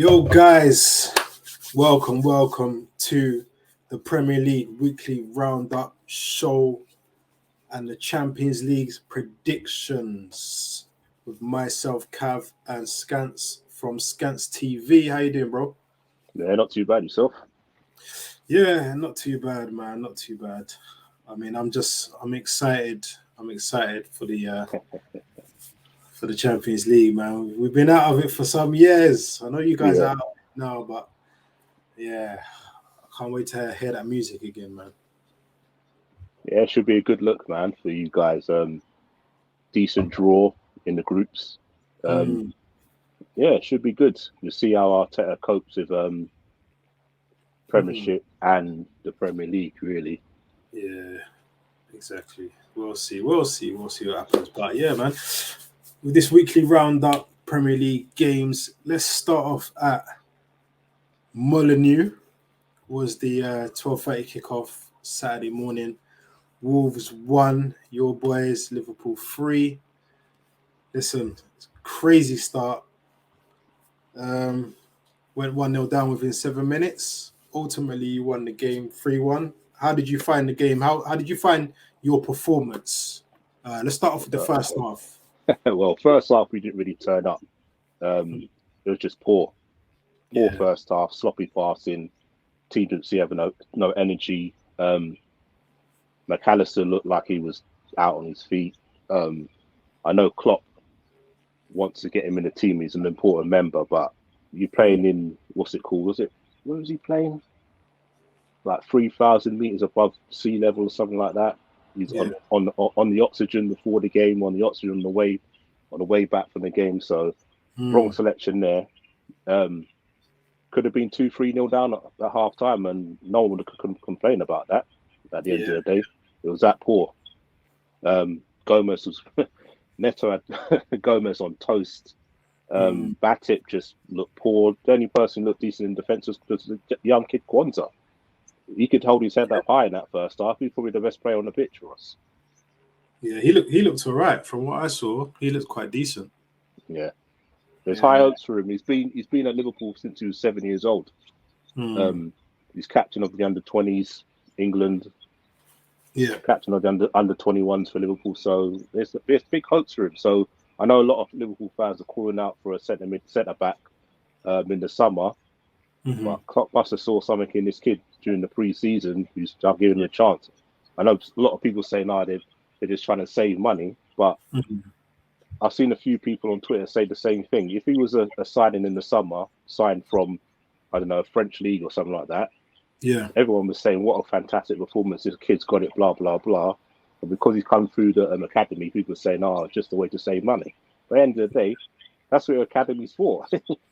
Yo, guys, welcome to the Premier League weekly roundup show and the Champions League's predictions with myself, Cav, and Skants from Skants TV. How you doing, bro? Yeah, not too bad. Yourself? Yeah, not too bad, man. Not too bad. I mean, I'm excited. I'm excited for the Champions League, man. We've been out of it for some years. I know you guys are out now, but yeah, I can't wait to hear that music again, man. Yeah, it should be a good look, man, for you guys. Decent draw in the groups. Yeah, it should be good. We'll see how Arteta copes with Premiership and the Premier League, really. Yeah, exactly. We'll see what happens. But yeah, man, with this weekly roundup, Premier League games, let's start off at Molineux. Was the 12:30 kickoff Saturday morning. Wolves 1, your boys, Liverpool 3. Listen, crazy start. Went 1-0 down within 7 minutes. Ultimately, you won the game 3-1. How did you find the game? How did you find your performance? Let's start off with the first half. Well, first half, we didn't really turn up. It was just poor. First half, sloppy passing. Team didn't see having no energy. McAllister looked like he was out on his feet. I know Klopp wants to get him in the team. He's an important member, but you're playing in, what's it called? Where was he playing? Like 3,000 meters above sea level or something like that. He's on the oxygen before the game, on the oxygen on the way back from the game. So wrong selection there. Could have been 2-3-0 down at half time, and no one would complain about that. At the end of the day, it was that poor. Gomez was Neto had Gomez on toast. Batip just looked poor. The only person who looked decent in defence was the young kid Kwanzaa. He could hold his head up high in that first half. He's probably the best player on the pitch for us. Yeah, he looked all right. From what I saw, he looked quite decent. Yeah. There's high hopes for him. He's been at Liverpool since he was 7 years old. He's captain of the under-20s, England. Yeah, captain of the under 21s for Liverpool. So there's big hopes for him. So I know a lot of Liverpool fans are calling out for a centre back in the summer. But Klopp must have saw something in this kid during the pre-season who's giving him a chance. I know a lot of people say they're just trying to save money, but I've seen a few people on Twitter say the same thing. If he was a signing in the summer, signed from, I don't know, a French league or something like that, everyone was saying, what a fantastic performance. This kid's got it, blah, blah, blah. But because he's come through the academy, people are saying, it's just a way to save money. But at the end of the day, that's what your academy's for.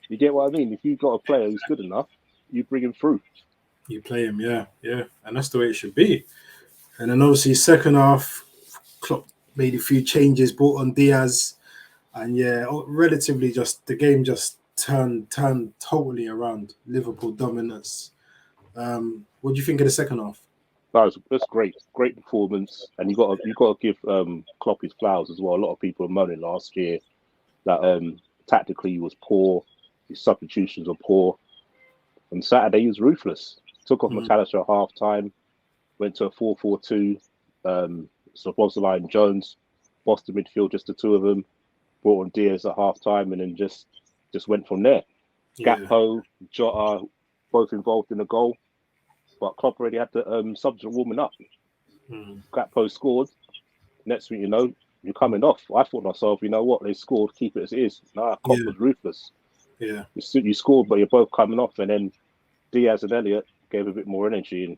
You get what I mean? If you've got a player who's good enough, you bring him through. You play him, yeah. And that's the way it should be. And then obviously second half, Klopp made a few changes, brought on Diaz. And relatively the game just turned totally around. Liverpool dominance. What do you think of the second half? That's great performance, and you got to give Klopp his flowers as well. A lot of people were moaning last year that tactically he was poor, his substitutions were poor. On Saturday he was ruthless. Took off McAllister at half time, went to a 4-4-2. So Bosley and Jones, Boston midfield, just the two of them. Brought on Diaz at half time, and then just went from there. Gakpo, Jota, both involved in the goal. But Klopp already had the subs warming up. Gakpo scored. Next thing you know, you're coming off. I thought to myself, you know what? They scored, keep it as it is. Klopp was ruthless. Yeah. You scored, but you're both coming off. And then Diaz and Elliott gave a bit more energy. And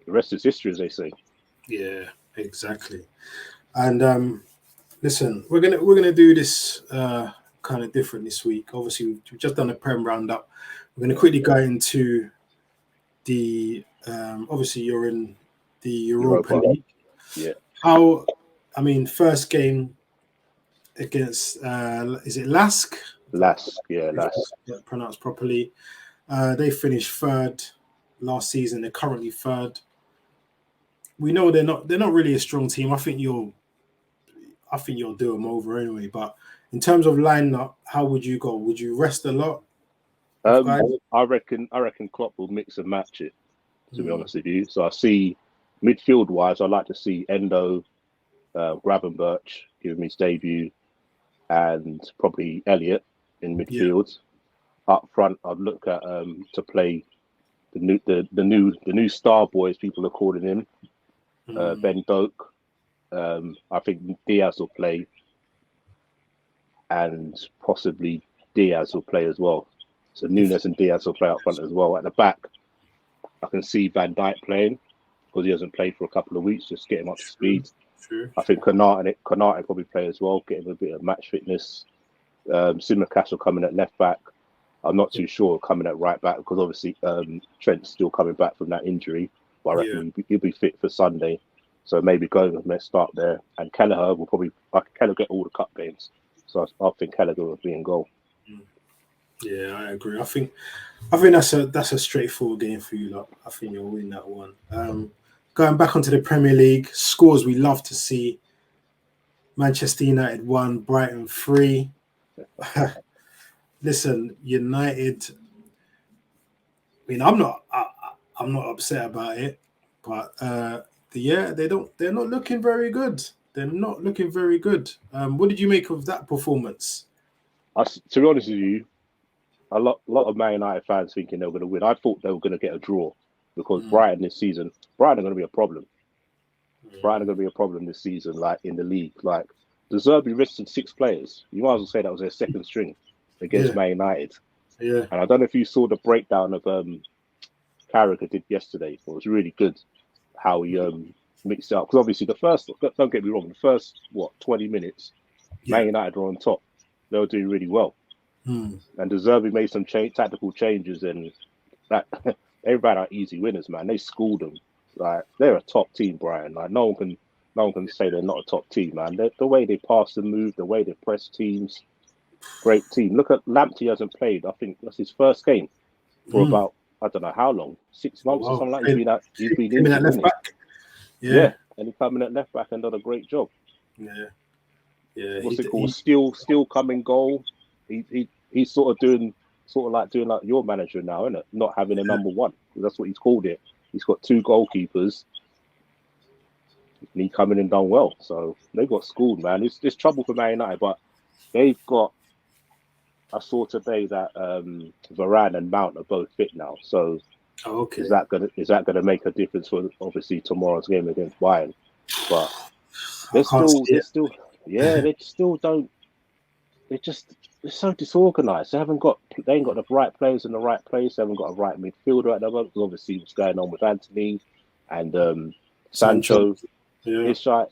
the rest is history, as they say. Yeah, exactly. And listen, we're gonna do this kind of different this week. Obviously, we've just done a Prem roundup. We're gonna quickly go into the obviously you're in the Europa League. Yeah. First game against is it Lask? Lask, yeah, Lask. Pronounced properly. They finished third last season. They're currently third. We know they're not really a strong team. I think you'll do them over anyway. But in terms of lineup, how would you go? Would you rest a lot? guys? I reckon Klopp will mix and match it. To be Mm. honest with you, so I see midfield wise, I like to see Endo, Gravenberch giving his debut, and probably Elliott in Yeah. midfield. Up front, I'd look at to play the new star boys people are calling him, Ben Doak. I think Diaz will play, and possibly Diaz will play as well. So Nunes and Diaz will play up front as well. At the back, I can see Van Dijk playing because he hasn't played for a couple of weeks. Just get him up to speed. True. I think Konate probably play as well, get him a bit of match fitness. Simicast will come in at left back. I'm not too sure coming at right back because obviously Trent's still coming back from that injury. But I reckon he'll be fit for Sunday. So maybe let's start there. And Kelleher will probably get all the cup games. So I think Kelleher will be in goal. Yeah, I agree. I think that's a straightforward game for you lot. I think you'll win that one. Going back onto the Premier League scores, we love to see Manchester United 1, Brighton 3. Listen, United. I mean, I'm not upset about it, but they're not looking very good. They're not looking very good. What did you make of that performance? To be honest with you, a lot of Man United fans thinking they were going to win. I thought they were going to get a draw because Brighton this season, Brighton are going to be a problem. Brighton are going to be a problem this season, like in the league. Like De Zerbi rested 6 players. You might as well say that was their second string against Man United. Yeah. And I don't know if you saw the breakdown of Carragher did yesterday. It was really good how he mixed it up. Because obviously don't get me wrong, the first 20 minutes, Man United were on top. They were doing really well. And De Zerbi made some tactical changes, and that everybody are easy winners, man. They schooled them. Like they're a top team, Brian. Like no one can say they're not a top team, man. The way they pass and move, the way they press teams, great team. Look at Lamptey hasn't played. I think that's his first game for about I don't know how long, 6 months or something like that. He's been in at left back. Yeah, and he coming at left back and done a great job. Yeah. What's it called? Still coming goal. He's sort of like doing like your manager now, isn't it? Not having a number one. That's what he's called it. He's got 2 goalkeepers. And he coming and done well. So they've got schooled, man. It's trouble for Man United, but they've got. I saw today that Varane and Mount are both fit now. So is that gonna make a difference for obviously tomorrow's game against Bayern? But they still don't. They're so disorganized. They ain't got the right players in the right place. They haven't got a right midfielder at the moment. Because obviously, what's going on with Anthony and Sancho? Yeah. It's like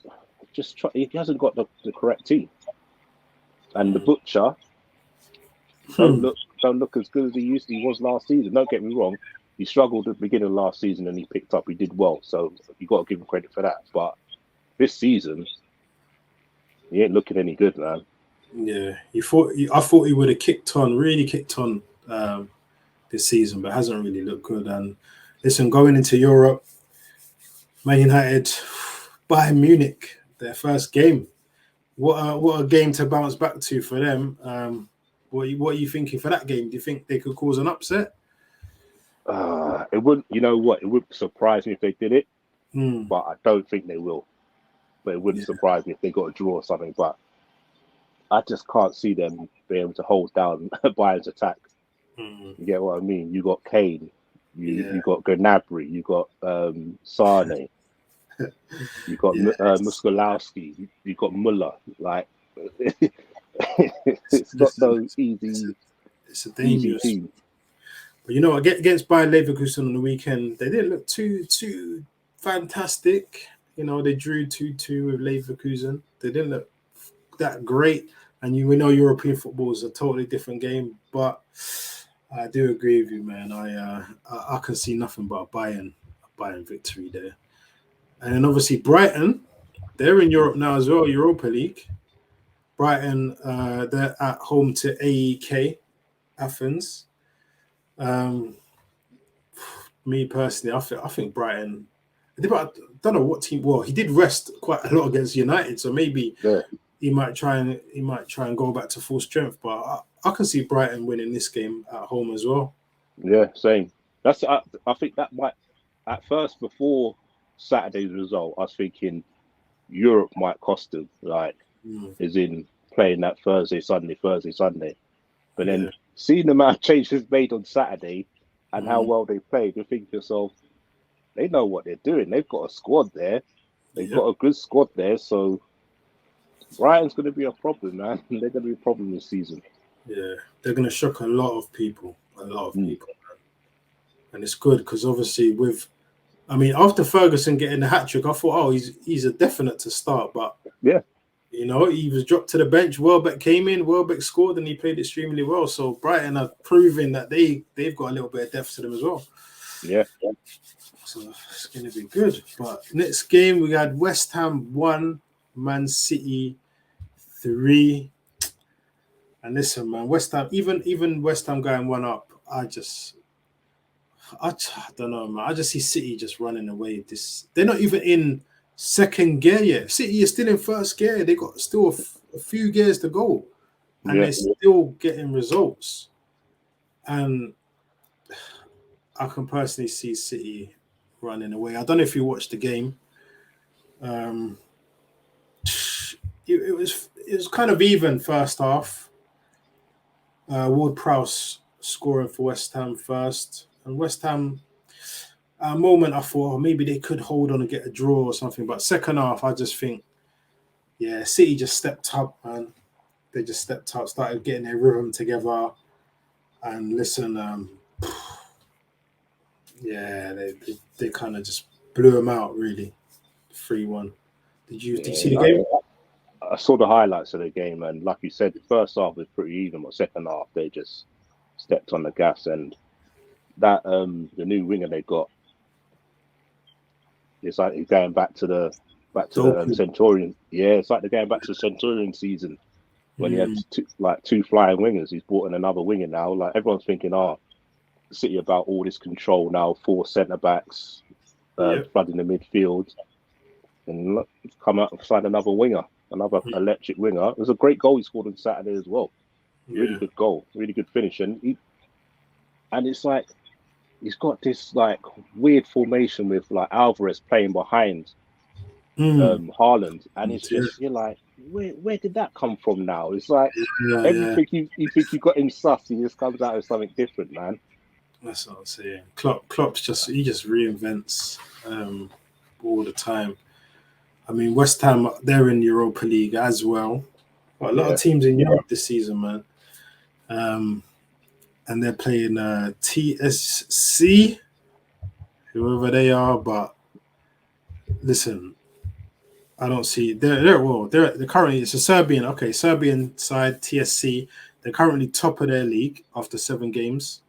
he hasn't got the correct team. And the Butcher don't look as good as he was last season. Don't get me wrong. He struggled at the beginning of last season and he picked up. He did well, so you got to give him credit for that. But this season, he ain't looking any good, man. Yeah, I thought he would have really kicked on this season, but hasn't really looked good. And listen, going into Europe, Man United, Bayern Munich, their first game. What a game to bounce back to for them. What are you thinking for that game? Do you think they could cause an upset? It wouldn't. You know what? It would surprise me if they did it, but I don't think they will. But it wouldn't surprise me if they got a draw or something. But I just can't see them being able to hold down Bayern's attack. You get what I mean? You got Kane, you got Gnabry, you got Sane, you got Muskolowski, you got Muller. Like it's not no easy. It's a dangerous team. But you know, against Bayer Leverkusen on the weekend, they didn't look too fantastic. You know, they drew 2-2 with Leverkusen. They didn't look that great. And we know European football is a totally different game. But I do agree with you, man. I can see nothing but a Bayern victory there. And then obviously Brighton, they're in Europe now as well, Europa League. Brighton, they're at home to AEK, Athens. Me personally, I think Brighton. I don't know what team. Well, he did rest quite a lot against United, so maybe he might try and go back to full strength. But I can see Brighton winning this game at home as well. Yeah, same. I think that might at first before Saturday's result, I was thinking Europe might cost them, like Mm, as in playing that Thursday, Sunday. But yeah, then seeing the amount of changes made on Saturday and how mm, well they played, you think to yourself, they know what they're doing. They've got a squad there. They've yep, got a good squad there. So Brighton's going to be a problem, man. They're going to be a problem this season. yeah. They're gonna shock a lot of people, Mm. and it's good because obviously after Ferguson getting the hat trick, I thought, oh, he's a definite to start, but Yeah, he was dropped to the bench. Welbeck came in, Welbeck scored, and he played extremely well. So Brighton are proving that they've got a little bit of depth to them as well. yeah. So it's going to be good. But next game, we had West Ham 1, Man City 3. And listen, man, West Ham, even West Ham going 1 up, I don't know, man. I just see City just running away. They're not even in second gear yet. City is still in first gear. They got still a few gears to go, and Yeah, they're still getting results. And I can personally see City running away. I don't know if you watched the game. Um, it was kind of even first half. Ward-Prowse scoring for West Ham first, and West Ham. At a moment, I thought, maybe they could hold on and get a draw or something. But second half, I just think, yeah, City just stepped up, man. They just stepped up, started getting their rhythm together. And listen, yeah, they kind of just blew them out, really. 3-1. Did you see the yeah. game? I saw the highlights of the game, and like you said, the first half was pretty even, but second half they just stepped on the gas. And that the new winger they got, it's like he's going back to the Doku. Centurion. Yeah, it's like they're going back to the Centurion season when he had Mm, two flying wingers. He's brought in another winger now. Like everyone's thinking, City about all this control now, 4 centre backs, yeah. flooding the midfield, and look, he's come out and signed another winger, another electric winger. It was a great goal he scored on Saturday as well. Really Yeah. good goal, really good finish, and it's like he's got this like weird formation with like Alvarez playing behind Mm, Haaland, and it's yeah. just you're like, where did that come from now? It's like Yeah, yeah. everything you think you got him sus, he just comes out with something different, man. That's what I'm saying. Klopp's he just reinvents all the time. I mean, West Ham, they're in Europa League as well. But a lot of Yeah, teams in Europe this season, man. And they're playing TSC, whoever they are. But listen, I don't see they're currently it's a Serbian side TSC. They're currently top of their league after 7 games.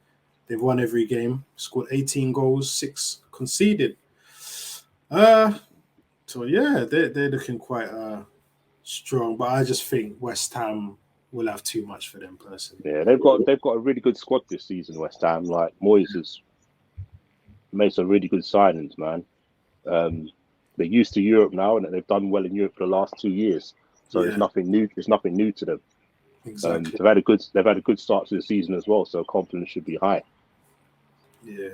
They've won every game, scored 18 goals, 6 conceded. Uh, so yeah, they're looking quite strong, but I just think West Ham will have too much for them personally. yeah, they've got a really good squad this season. West Ham, like Moyes has made some really good signings, man. Um, they're used to Europe now, and they've done well in Europe for the last 2 years. So it's Yeah, nothing new. It's nothing new to them. exactly. They've had a good start to the season as well. So confidence should be high. Yeah,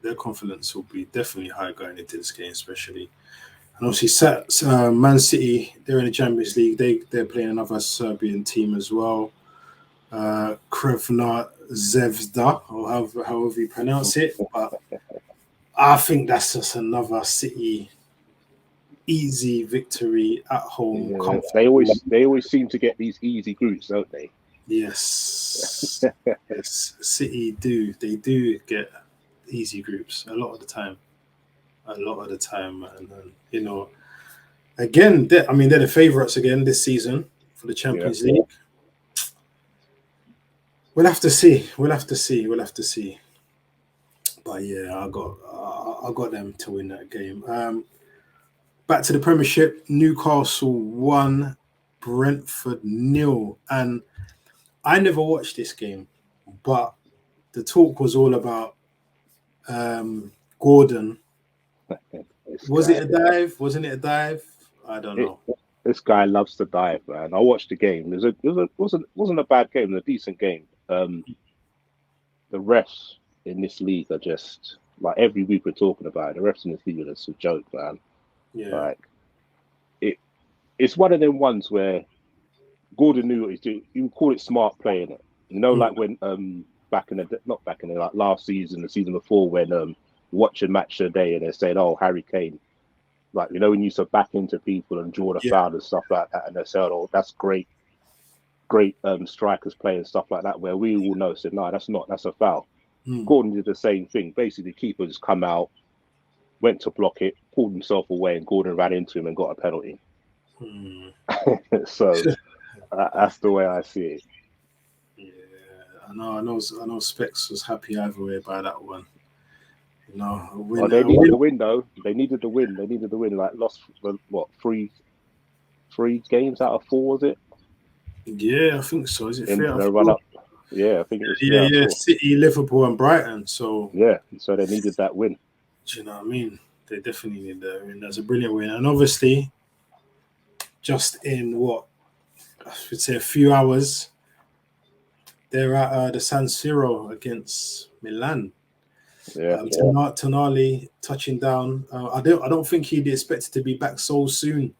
their confidence will be definitely high going into this game, especially. And obviously, Man City, they're in the Champions League. They're playing another Serbian team as well. Krevna Zvezda, or however you pronounce it. But I think that's just another City easy victory at home. Yeah, Comfortable. they always seem to get these easy groups, don't they? Yes. Yes. City they do get easy groups a lot of the time. A lot of the time. And again, they're the favourites again this season for the Yeah, Champions League. We'll have to see. We'll have to see. We'll have to see. But yeah, I got them to win that game. Back to the Premiership. Newcastle 1, Brentford 0, and I never watched this game, but the talk was all about Gordon. this Was guy. it a dive? Wasn't it a dive? I don't It know. This guy loves to dive, man. I watched the game. Wasn't a bad game. It was a decent game. The refs in this league are just like every week we're talking about it, the refs in this league are just a joke, man. Yeah. Like it, it's one of them ones where Gordon knew what he's doing. You would call it smart playing it. You know, like when back in the not back in the like last season, the season before, when watching match of the day and they said, "Oh, Harry Kane," like you know when you used to back into people and draw the Yeah. foul and stuff like that, and they said, "Oh, that's great." Great strikers play and stuff like that, where we all know said, no, that's a foul. Mm. Gordon did the same thing. Basically, the keeper just come out, went to block it, pulled himself away, and Gordon ran into him and got a penalty. Mm. So that's the way I see it. Yeah, I know. Specs was happy either way by that one. You know, a Oh, win. they A needed win. the win though. They needed the win. They needed the win. Like lost what three games out of four was it Yeah, I think so. Is it in 3 out of the run 4? up? Yeah, I think it was three Yeah, out of yeah. four. City, Liverpool, and Brighton. So, Yeah, so they needed that win. do you know what I mean? They definitely need that win. That's a brilliant win, and obviously, just in what I should say a few hours, they're at the San Siro against Milan. Yeah, Tonali touching down. I don't think he'd expected to be back so soon.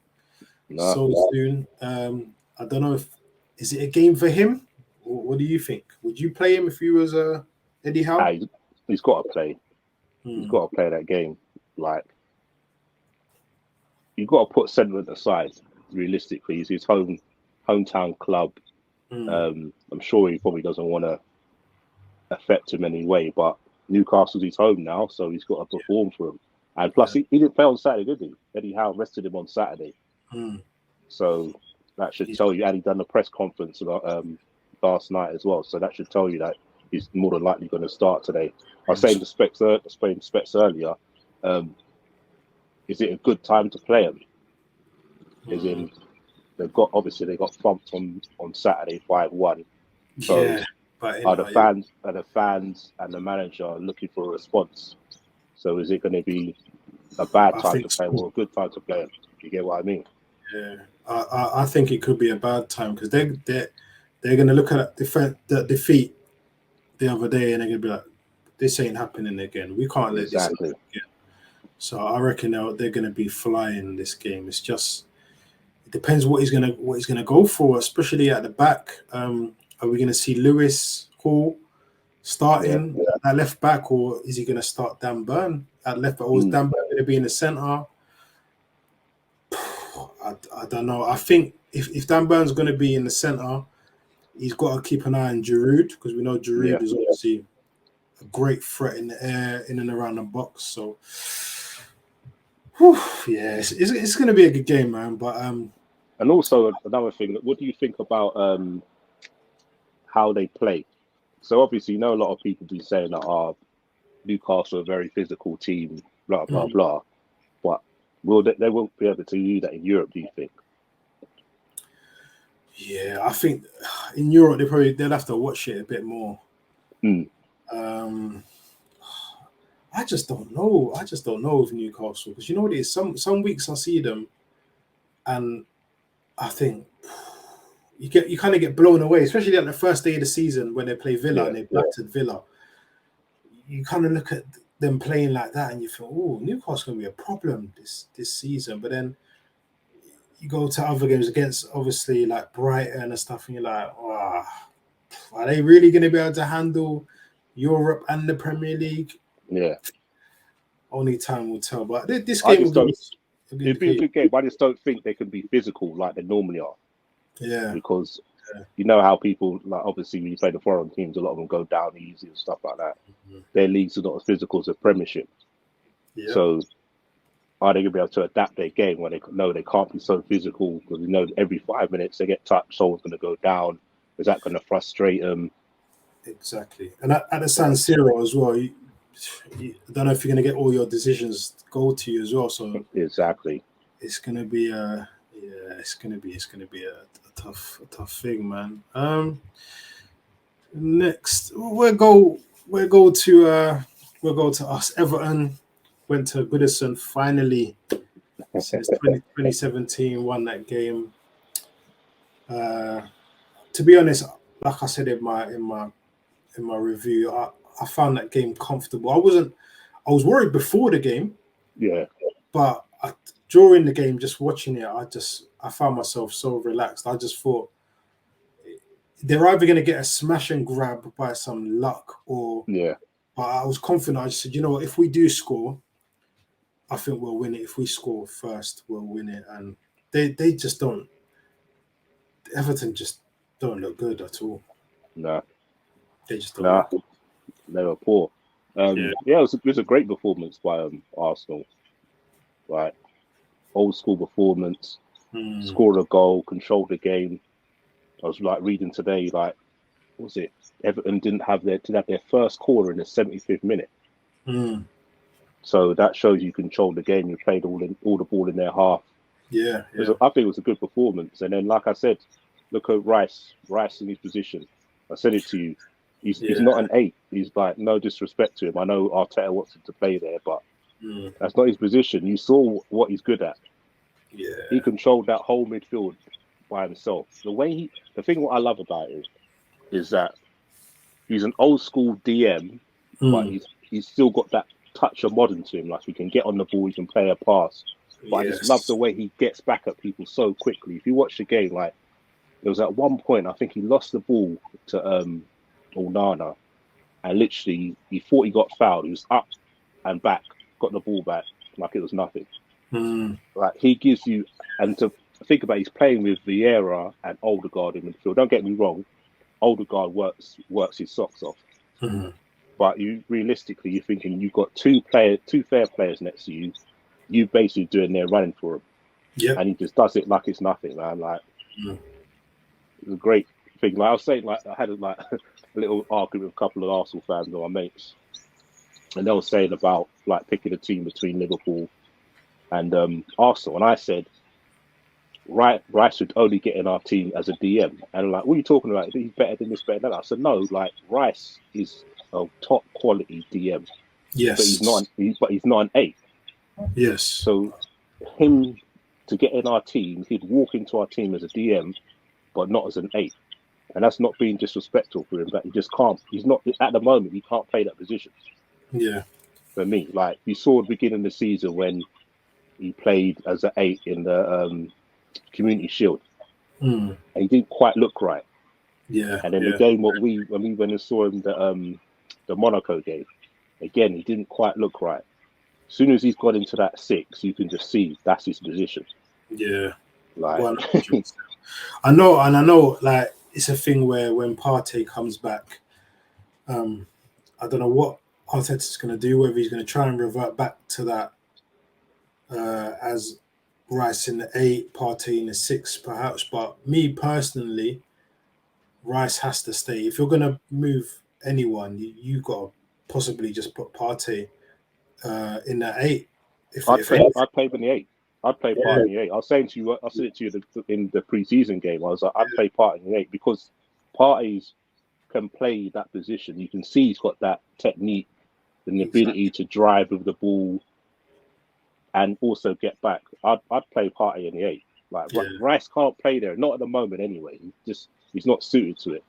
no, So soon. I don't know if is it a game for him. What do you think? Would you play him if you was Eddie Howe? he's got to play. He's Hmm. got to play that game. Like you've got to put sentiment aside. Realistically, it's his hometown club. Hmm. I'm sure he probably doesn't want to affect him anyway, but Newcastle's his home now, so he's got to perform for him. And plus, Yeah. he didn't play on Saturday, did he? Eddie Howe rested him on Saturday, Hmm. so that should He's- tell you. And he done the press conference about, last night as well, so that should tell you that he's more than likely going to start today. I was saying to Specs earlier, is it a good time to play him? As Hmm. in, they got thumped on Saturday 5-1. So Yeah, but are the fans and the manager looking for a response? So is it going to be a bad I time to think play so. or a good time to play him? You get what I mean? Yeah, I think it could be a bad time because they're going to look at the defeat the other day and they're going to be like, this ain't happening again. We can't let this happen Exactly. again. So I reckon they're going to be flying this game. It's just it depends what he's gonna go for, especially at the back. Are we going to see Lewis Hall Yeah. starting at left back, or is he going to start Dan Burn at left back, or is Mm. Dan Burn going to be in the centre? I don't know. I think if Dan Burn's going to be in the centre, he's got to keep an eye on Giroud because we know Giroud Yeah. is obviously a great threat in the air, in and around the box. So, yeah, it's going to be a good game, man. But And also another thing, what do you think about how they play? So obviously, you know, a lot of people be saying that Newcastle are a very physical team, blah blah blah. But they won't be able to do that in Europe? Do you think? yeah, I think in Europe they'll have to watch it a bit more. Mm. Um, I just don't know. I just don't know with Newcastle because you know what it is. Some weeks I see them, and I think you kind of get blown away, especially at the first day of the season when they play Villa and they battered Villa. You kind of look at them playing like that, and you feel, oh, Newcastle gonna be a problem this season. But then you go to other games against obviously like Brighton and stuff, and you're like, wow, are they really going to be able to handle Europe and the Premier League? Yeah. Only time will tell. But this I game will just give don't. us a good It'd be a indication. good game. I just don't think they can be physical like they normally are Yeah, because yeah. you know how people like obviously when you play the foreign teams, a lot of them go down easy and stuff like that. Mhm. Their leagues are not as physical as the Premiership. Yeah. So are they going to be able to adapt their game when they know they can't be so physical because we know every 5 minutes they get touched, someone's going to go down. Is that going to frustrate them? Exactly. And at the San So, Siro as well, I don't know if you're going to get all your decisions go to you as well. So exactly. it's going to be it's going to be a tough thing, man. Next we'll go to us. Everton went to Goodison finally since 2017. Won that game. To be honest, like I said in my review, I found that game comfortable. I was worried before the game, Yeah, but during the game, just watching it, I found myself so relaxed. I just thought they're either going to get a smash and grab by some luck, or yeah, but I was confident. I just said, you know what, if we do score, I think we'll win it. If we score first, we'll win it. And they just don't. Everton just don't look good at all. nah, They just don't nah, look good. they were poor. Yeah. Yeah, it was a great performance by Arsenal. Like old school performance, Mm, scored a goal, controlled the game. I was like reading today, like what was it? Everton didn't have their first quarter in the 75th minute. mm, So that shows you controlled the game. You played all the ball in their half. yeah, yeah, I think it was a good performance. And then, like I said, look at Rice in his position. I said it to you. He's yeah. not an 8. He's like, no disrespect to him. I know Arteta wants him to play there, but Mm, that's not his position. You saw what he's good at. He yeah. controlled that whole midfield by himself. The thing what I love about it is that he's an old school DM, but Mm, he's still got that touch of modern to him. Like he can get on the ball, he can play a pass. But I just love yes. the way he gets back at people so quickly. If you watch the game, like there was at one point, I think he lost the ball to Onana, and literally he thought he got fouled. He was up and back, got the ball back like it was nothing. Mm, Like he gives you, and to think about, he's playing with Vieira and Odegaard in midfield. Don't get me wrong, Odegaard works his socks off. mm, But you realistically, you're thinking you've got two fair players next to you. You basically doing their running for him, yep. and he just does it like it's nothing, man. Like Mm, it's a great thing. Like I was saying, like I had a little argument with a couple of Arsenal fans or my mates, and they were saying about like picking a team between Liverpool and Arsenal, and I said, Rice should only get in our team as a DM, and like, what are you talking about? He's better than this, better than that. I said, no, like Rice is a top quality DM, but yes. he's not an 8. Yes. So him to get in our team, he'd walk into our team as a DM, but not as an 8. And that's not being disrespectful for him, but he just can't. He's not at the moment. He can't play that position. Yeah. For me, like you saw at the beginning of the season when he played as an 8 in the Community Shield, Mm, and he didn't quite look right. yeah. And then the Yeah. game, when we went and saw him the Monaco game, again he didn't quite look right. As soon as he's got into that 6, you can just see that's his position. Yeah. Like 100%. I know, like it's a thing where when Partey comes back, um, I don't know what Arteta's going to do. Whether he's going to try and revert back to that as Rice in the 8, Partey in the 6, perhaps. But me personally, Rice has to stay. If you're going to move anyone, you got to possibly just put Partey in that 8. If anything, I'd play him in the 8. I'd play part yeah, in the 8. I was saying to you, I said it to you in the preseason game. I was like, I'd play part in the 8 because parties can play that position. You can see he's got that technique and the ability exactly. to drive with the ball and also get back. I'd play party in the 8. Like Yeah, Rice can't play there, not at the moment anyway. He's not suited to it.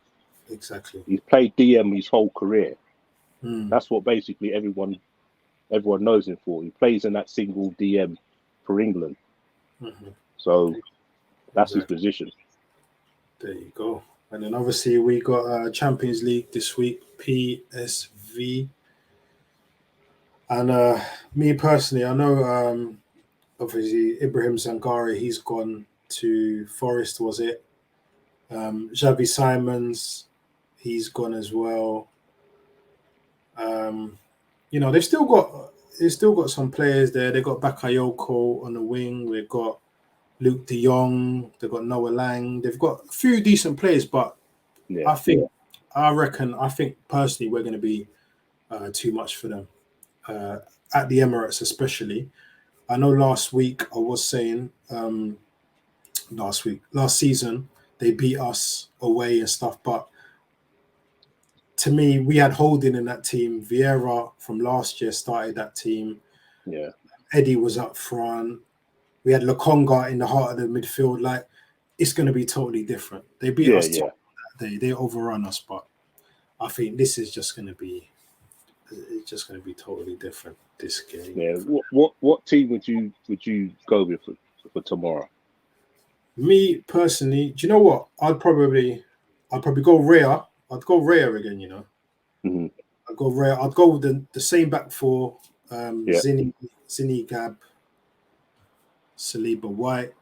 exactly. He's played DM his whole career. Mm, That's what basically everyone knows him for. He plays in that single DM for England. mhm, So that's his exactly. position. There you go. And then obviously we got Champions League this week, PSV. And me personally, I know obviously Ibrahim Zangari, he's gone to Forest, was it? Xavi Simons, he's gone as well. Um, they've still got some players there. They've got Bakayoko on the wing. They've got Luke De Jong. They've got Noah Lang. They've got a few decent players, but Yeah, I think I think personally we're going to be too much for them uh, at the Emirates, especially. I know last week I was saying last season they beat us away and stuff, but to me we had Holding in that team. Vieira from last year started that team. yeah, Eddie was up front. We had Lokonga in the heart of the midfield. Like, it's going to be totally different. They beat Yeah, us yeah, that day. They overrun us, but I think this is just going to be. It's just going to be totally different. This game. yeah. What team would you go with for tomorrow? Me personally, do you know what? I'd probably go Rhea. I'd go Rhea again. Mm-hmm. I'd go Rhea. I'd go with the same back four. Yeah, Zinni, Gab, Saliba, White,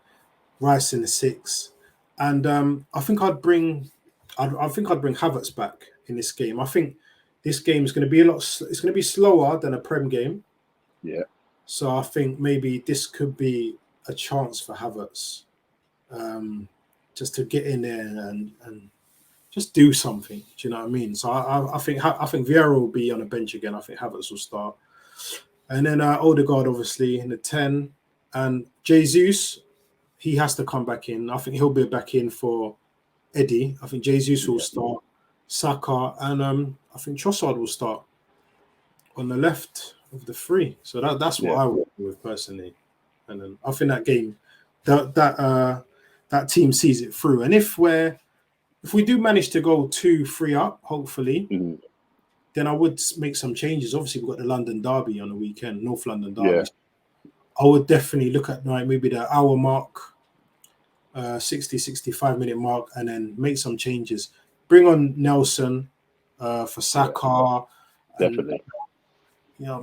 Rice in the six, and I think I'd bring Havertz back in this game. I think this game is going to be it's going to be slower than a Prem game. yeah, So I think maybe this could be a chance for Havertz, just to get in there and just do something. Do you know what I mean? So I think Vieira will be on the bench again. I think Havertz will start, and then Odegaard obviously in the 10, and Jesus, he has to come back in. I think he'll be back in for Eddie. I think Jesus will yeah, start, Saka, and I think Trossard will start on the left of the three. So that's what yeah, I would do with personally. And then I think that game, that team sees it through. And if we do manage to go 2-3 up, hopefully, mm-hmm. then I would make some changes. Obviously, we've got the London Derby on the weekend, North London Derby. Yeah, I would definitely look at like maybe the hour mark, 65-minute mark, and then make some changes. Bring on Nelson for yeah, Saka, and definitely.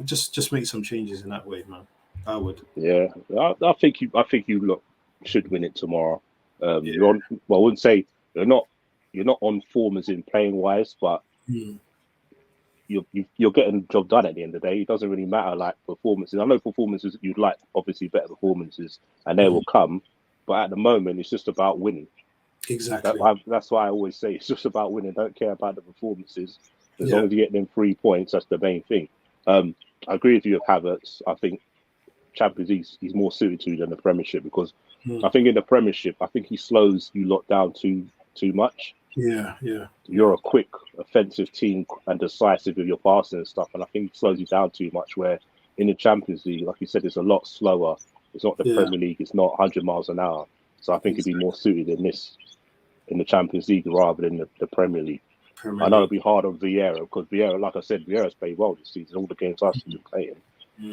just make some changes in that way, man. I would. Yeah, I think you look should win it tomorrow. Yeah. You're on. Well, I wouldn't say you're not on form as in playing wise, but Mm. you're getting the job done at the end of the day. It doesn't really matter like performances. I know performances you'd like obviously better performances, and they will come. But at the moment, it's just about winning. Exactly. That's why I always say it's just about winning. Don't care about the performances. As Yeah. long as you get them 3 points, that's the main thing. I agree with you with Havertz. I think Champions League he's more suited to than the Premiership because I think in the Premiership I think he slows you lot down too much. Yeah. Yeah. You're a quick offensive team and decisive with your passing and stuff, and I think it slows you down too much. Where in the Champions League, like you said, it's a lot slower. It's not the Yeah. Premier League. It's not 100 miles an hour. So I think it'd be Exactly. more suited in the Champions League rather than the Premier League. Premier I know League. it'll be hard on Vieira because Vieira, like I said, Vieira's played well this season. All the games I've seen him playing,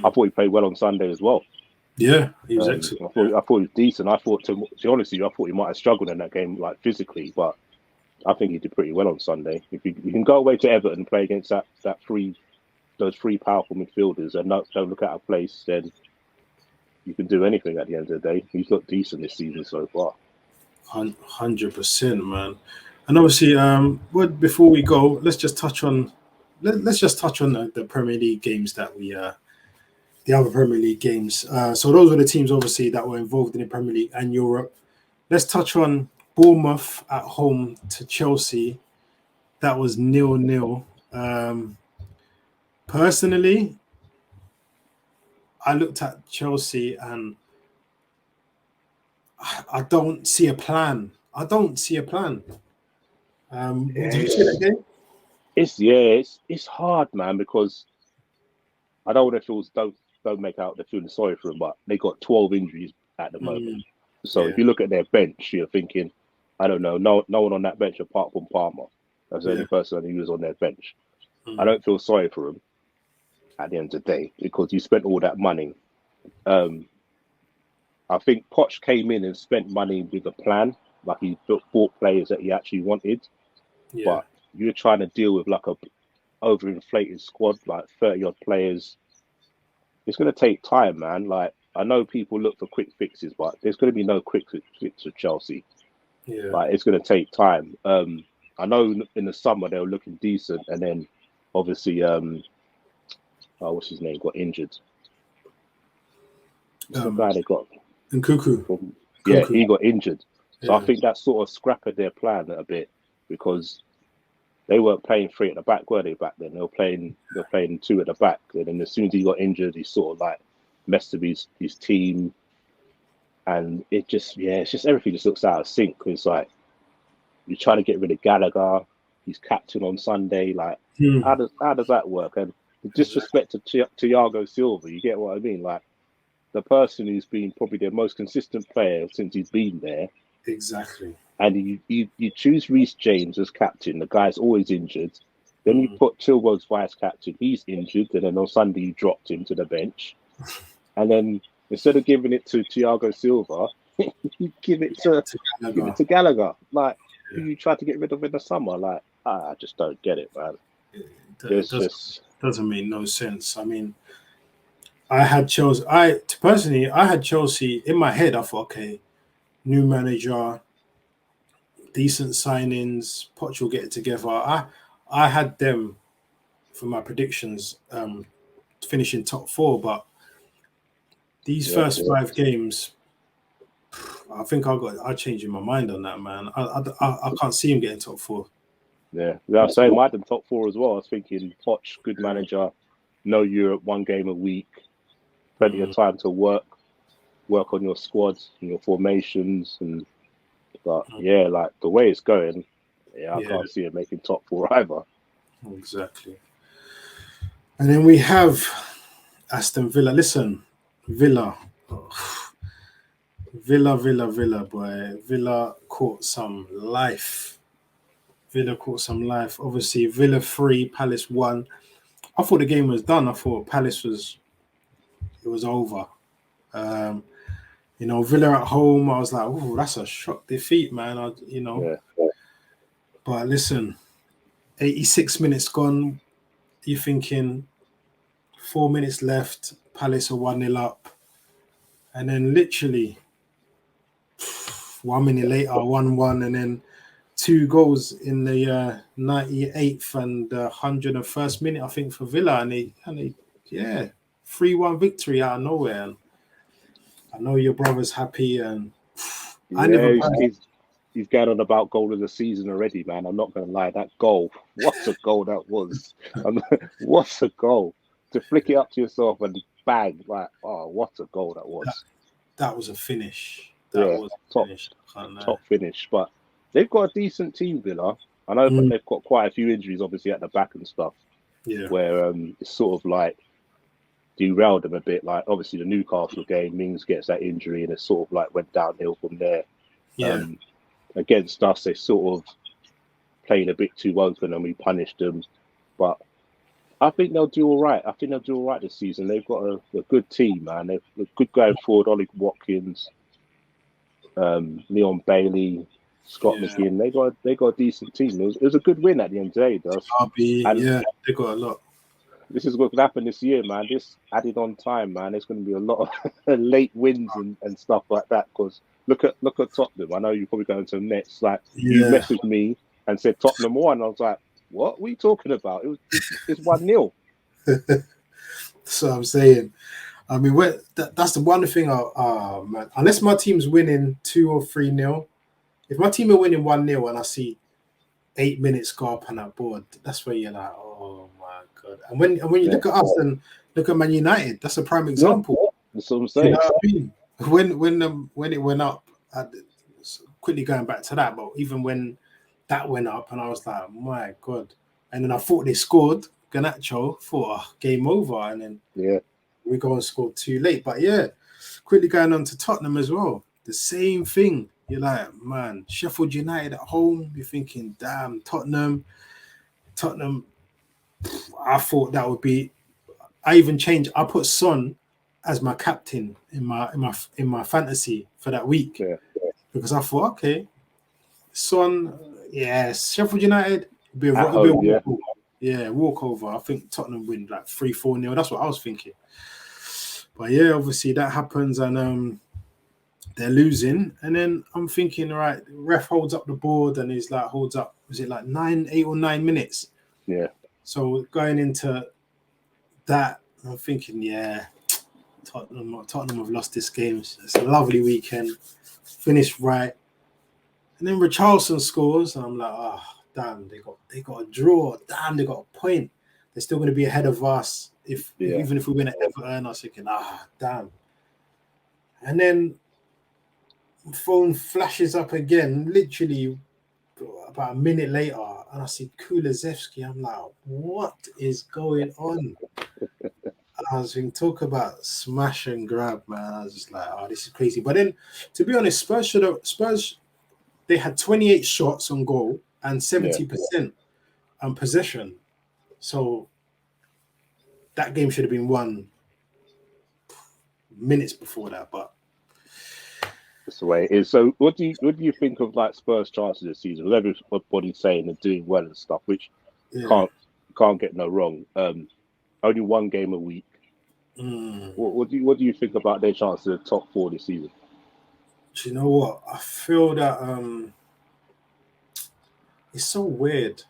I thought he played well on Sunday as well. Yeah, he was excellent. I thought he was decent. I thought, to be honest with you, I thought he might have struggled in that game, like physically, but I think he did pretty well on Sunday. If you can go away to Everton and play against those three powerful midfielders and don't look at a place, then you can do anything at the end of the day. He's looked decent this season so far. 100%, man. And obviously, before we go, let's just touch on the Premier League games that the other Premier League games. So those were the teams, obviously, that were involved in the Premier League and Europe. Let's touch on Bournemouth at home to Chelsea. That was 0-0. Personally, I looked at Chelsea and I don't see a plan. I don't see a plan. Did you see that game? It's hard, man, because I don't want to feel don't make out they're feeling sorry for them, but they got 12 injuries at the moment. So Yeah. if you look at their bench, you're thinking, I don't know, no one on that bench apart from Palmer. That's the only person who was on their bench. I don't feel sorry for them at the end of the day because you spent all that money. I think Poch came in and spent money with a plan, like he bought players that he actually wanted. Yeah. But you're trying to deal with like a overinflated squad, like 30 odd players. It's going to take time, man. Like I know people look for quick fixes, but there's going to be no quick fix with Chelsea. Yeah. Like it's going to take time. I know in the summer they were looking decent, and then obviously, what's his name got injured. What's the guy they got? Nkunku. Yeah, he got injured. So Yeah. I think that sort of scrappered their plan a bit because they weren't playing three at the back, were they, back then? They were playing two at the back. And then as soon as he got injured, he sort of like messed with his team. And it's just everything just looks out of sync. It's like you're trying to get rid of Gallagher. He's captain on Sunday. Like, how does that work? And the disrespect to Thiago Silva, you get what I mean? Like, the person who's been probably their most consistent player since he's been there. Exactly. And you choose Reece James as captain. The guy's always injured. Then you put Chilwell as vice captain. He's injured, and then on Sunday you dropped him to the bench. And then instead of giving it to Thiago Silva, you give it to Gallagher. Like who you tried to get rid of in the summer. Like I just don't get it, man. It doesn't make no sense. I mean, I had Chelsea. I had Chelsea in my head. I thought, okay, new manager, decent signings, Poch will get it together. I had them for my predictions, finishing top 4, but these first 5 games, I think I'm changing my mind on that, man. I can't see him getting top 4. Yeah, I'm saying I had them top 4 as well. I was thinking Poch, good manager, no Europe, 1 game a week, plenty of time to work on your squads and your formations, but yeah, like the way it's going, I can't see it making top 4 either. Exactly. And then we have Aston Villa. Listen, Villa, boy. Villa caught some life. Obviously, Villa 3, Palace 1. I thought the game was done. I thought Palace was over. Villa at home, I was like, oh, that's a shock defeat, man. But listen, 86 minutes gone. You're thinking 4 minutes left, Palace are 1-0 up. And then literally 1 minute later, 1-1, and then 2 goals in the 98th and 101st minute, I think, for Villa. And they 3-1 victory out of nowhere. And I know your brother's happy, and he's got on about goal of the season already, man. I'm not going to lie. That goal, what a goal that was. What a goal. To flick it up to yourself and bang, like, oh, what a goal that was. That was a finish. Top finish. But they've got a decent team, Villa. I know they've got quite a few injuries, obviously, at the back and stuff. Yeah. Where it's sort of like derailed them a bit. Like, obviously, the Newcastle game, Mings gets that injury and it sort of like went downhill from there. Yeah. Against us, they sort of played a bit too open and we punished them. But I think they'll do all right. This season. They've got a good team, man. They're good going forward. Ollie Watkins, Leon Bailey, Scott McGinn. They got a decent team. It was a good win at the end of the day, though. They got a lot. This is what could happen this year, man. This added on time, man. There's going to be a lot of late wins and stuff like that. Because look at Tottenham. I know you're probably going to the Nets. Like you messaged me and said Tottenham won. I was like, what are you talking about? It's 1-0. That's what I'm saying. I mean, that's the one thing. Man, unless my team's winning 2 or 3-0, if my team are winning 1-0 and I see 8 minutes go up on that board, that's where you're like, oh my god. And when you look at us and look at Man United, that's a prime example. That's what I'm saying. You know what I mean? When it went up, quickly going back to that, but even when that went up, and I was like, my god. And then I thought they scored. Garnacho, thought game over, and then we go and score too late. But quickly going on to Tottenham as well. The same thing. You're like, man, Sheffield United at home. You're thinking, damn, Tottenham. I thought that would be. I even changed. I put Son as my captain in my fantasy for that week because I thought, okay, Son, Sheffield United be a walkover. Yeah, walkover. I think Tottenham win like 3-4-0. That's what I was thinking. But obviously that happens and they're losing. And then I'm thinking, right, ref holds up the board and he's like, holds up, was it like 8 or 9 minutes? Yeah. So going into that, I'm thinking, Tottenham have lost this game. It's a lovely weekend. Finished right. And then Richarlison scores, and I'm like, damn, they got a draw. Damn, they got a point. They're still going to be ahead of us even if we win at Everton. I was thinking, damn. And then phone flashes up again, literally about a minute later, and I see Kulusevski. I'm like, what is going on? I was being talk about smash and grab, man. I was just like, oh, this is crazy. But then, to be honest, Spurs they had 28 shots on goal and Yeah, 70% on possession. So that game should have been won minutes before that. But that's the way it is. So, what do you think of like Spurs' chances this season? With everybody's saying they're doing well and stuff, which yeah, can't can't get no wrong. Only one game a week. mm, What do you think about their chances of the top four this season? do you know what? I feel that it's so weird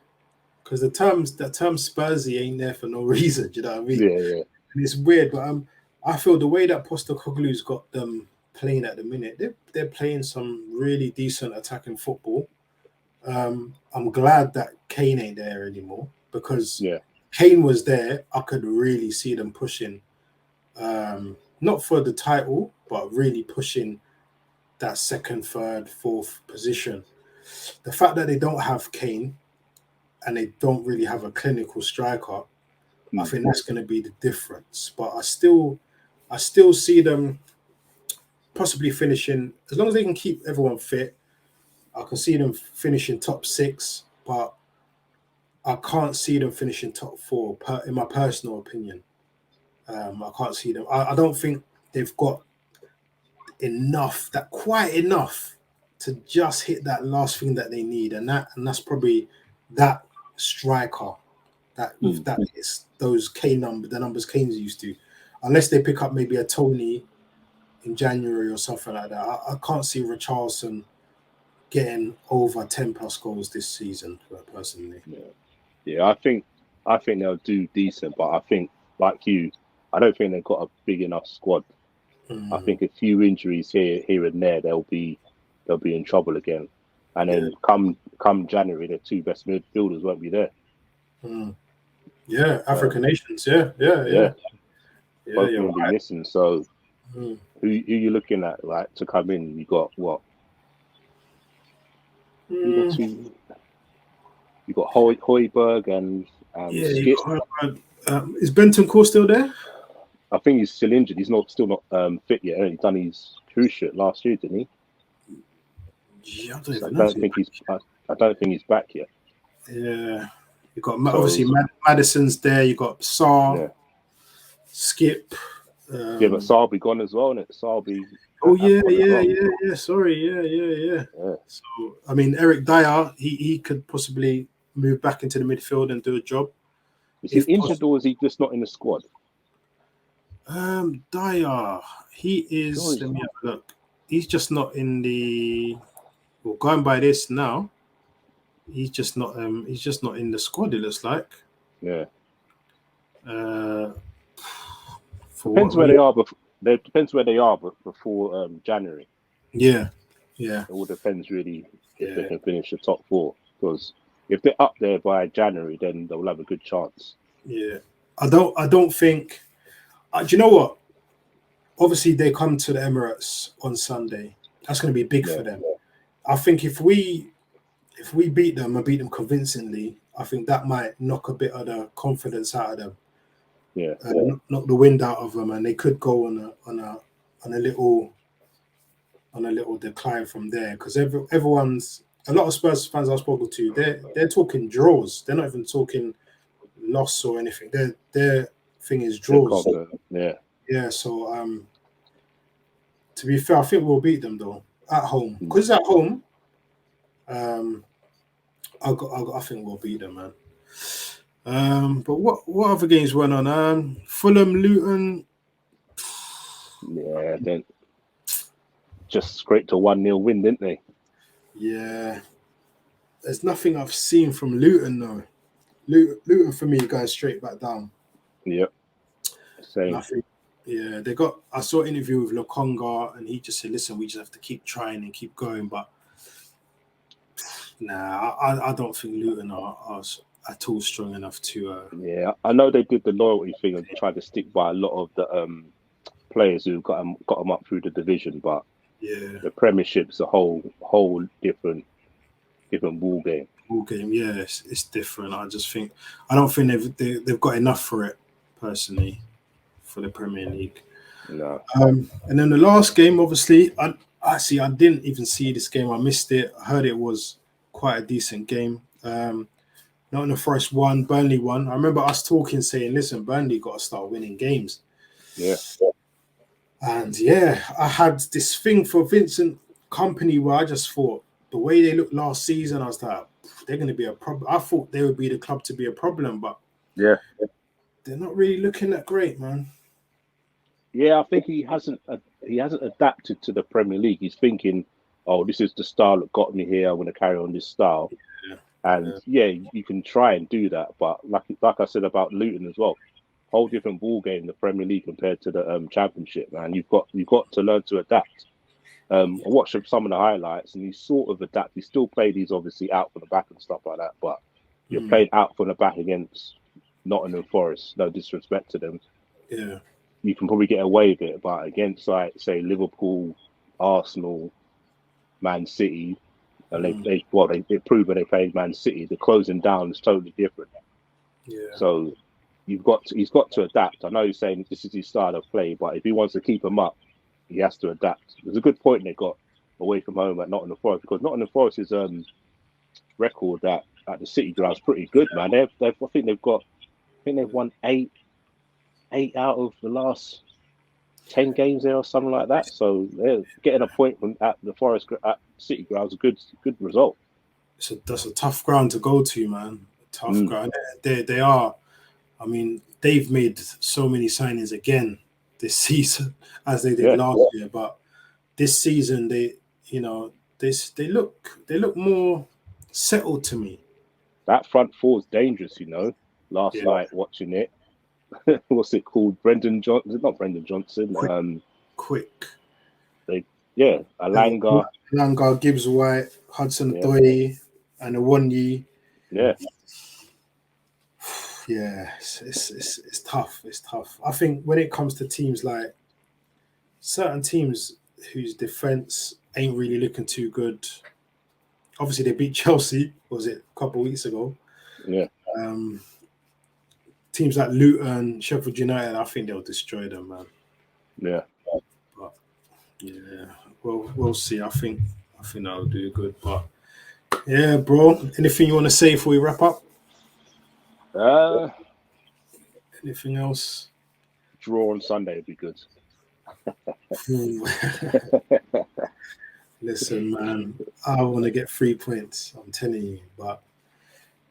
because the term Spursy ain't there for no reason. Do you know what I mean? Yeah, yeah, And it's weird, but I feel the way that Postecoglou's got them playing at the minute, they're playing some really decent attacking football. I'm glad that Kane ain't there anymore because yeah. Kane was there. I could really see them pushing, not for the title, but really pushing that second, third, fourth position. The fact that they don't have Kane and they don't really have a clinical striker, I Hmm. think that's going to be the difference. But I still see them possibly finishing as long as they can keep everyone fit. I can see them finishing top six, but I can't see them finishing top four. In my personal opinion, I can't see them. I don't think they've got quite enough to just hit that last thing that they need, and that's probably that striker that Hmm. with that is those the numbers Kane's used to, unless they pick up maybe a Tony in January or something like that. I can't see Richarlison getting over 10 plus goals this season personally. Yeah, yeah. I think they'll do decent, but I think like you, I don't think they've got a big enough squad. I Mm, think a few injuries here and there, they'll be in trouble again. And yeah, then come January, their two best midfielders won't be there. mm, yeah, African Um, nations, yeah, yeah, yeah, yeah, yeah. both of them You're will be right. missing. So Mm, who you looking at like to come in? You got what? You got mm, two. You got Hoiberg and yeah, you Skip. got. Is Benton Core still there? I think he's still injured. He's not still not fit yet. He done his cruise ship last year, didn't he? Yeah, I don't So I even know. don't think he's. I don't think he's back yet. Yeah, you got So obviously Madison's there. You got Saar, yeah, Skip. yeah. But Um, Saul be gone as well, and Saul be oh out yeah, gone as yeah, well. yeah, yeah. Sorry, yeah, yeah, yeah. Yeah. So I mean, Eric Dyer, he could possibly move back into the midfield and do a job Is he if injured possible. or is he just not in the squad? Dyer, he Sure, is. Let me have a look. He's just not in the. Well, going by this now, he's just not. He's just not in the squad. It looks like. yeah. Uh, for Depends what where reason? they are. Depends where they are, but before January, Yeah, yeah, it all depends really if they yeah. can finish the top four. Because if they're up there by January, then they'll have a good chance. Yeah, I don't think. Do you know what? Obviously, they come to the Emirates on Sunday. That's going to be big Yeah, for them. I think if we beat them and beat them convincingly, I think that might knock a bit of the confidence out of them, yeah, knock the wind out of them, and they could go on a little decline from there. Because everyone's a lot of Spurs fans I've spoken to, they're talking draws. They're not even talking loss or anything. Their thing is they're draws. confident. Yeah, Yeah, so to be fair, I think we'll beat them though at home mm. because it's at home. Um, I think we'll beat them, man. But what other games went on? Fulham, Luton. Yeah. Then just scraped a 1-0 win, didn't they? Yeah, there's nothing I've seen from Luton though. Luton for me going straight back down. Yep, same. Nothing. Yeah, they got. I saw an interview with Lokonga, and he just said, "Listen, we just have to keep trying and keep going." But nah, I don't think Luton are at all strong enough to. Yeah, I know they did the loyalty thing and tried to stick by a lot of the players who got them up through the division, but Yeah, the Premiership's a whole different ball game. ball game. Yeah, it's different. I don't think they've got enough for it personally. for the Premier League. No. And then the last game, obviously, I didn't even see this game. I missed it. I heard it was quite a decent game. Nottingham Forest won, Burnley won. I remember us talking, saying, "Listen, Burnley got to start winning games." Yeah. And yeah, I had this thing for Vincent Company where I just thought the way they looked last season, I was like, they're going to be a problem. I thought they would be the club to be a problem, but Yeah. they're not really looking that great, man. Yeah, I think he hasn't adapted to the Premier League. He's thinking, "Oh, this is the style that got me here. I'm going to carry on this style." Yeah. And yeah, you can try and do that, but like I said about Luton as well, whole different ball game the Premier League compared to the Championship. Man, you've got to learn to adapt. I watched some of the highlights, and he sort of adapt. He still played. He's obviously out from the back and stuff like that, but you're playing out from the back against Nottingham Forest. No disrespect to them. Yeah. You can probably get away with it, but against, like, say, Liverpool, Arsenal, Man City, and they proved when they played Man City, the closing down is totally different. Yeah. So he's got to adapt. I know he's saying this is his style of play, but if he wants to keep him up, he has to adapt. There's a good point they got away from home at Nottingham Forest, because Nottingham Forest's record at the City ground is pretty good, man. I think they've won eight out of the last 10 games there or something like that. So they're getting a point at the Forest at City ground is a good result. That's a tough ground to go to, man. Tough ground. They are. I mean, they've made so many signings again this season as they did last year, but this season they look more settled to me. That front four is dangerous, Last night watching it, what's it called? Brendan Johnson? Not Brendan Johnson. Quick. Alanga, Gibbs White, Hudson Odoi, and Awonyi. Yeah. Yeah, it's tough. It's tough. I think when it comes to teams like certain teams whose defense ain't really looking too good. Obviously, they beat Chelsea. Was it a couple of weeks ago? Yeah. Teams like Luton, Sheffield United, I think they'll destroy them, man. Yeah. But yeah, well, we'll see. I think that'll do good. But yeah, bro. Anything you want to say before we wrap up? Anything else? Draw on Sunday would be good. Listen, man, I want to get 3 points. I'm telling you. But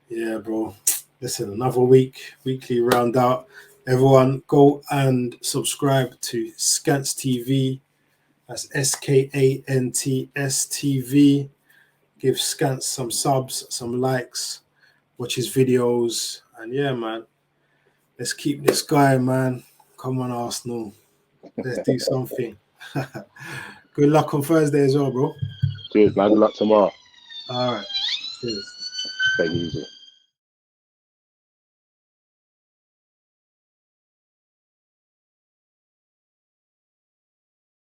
yeah, bro. Listen, another weekly round out. Everyone go and subscribe to SKANTS TV. That's SKANTS TV. Give SKANTS some subs, some likes, watch his videos. And yeah, man, let's keep this guy, man. Come on, Arsenal. Let's do something. Good luck on Thursday as well, bro. Cheers, man. Good luck tomorrow. All right. Cheers. Take it easy.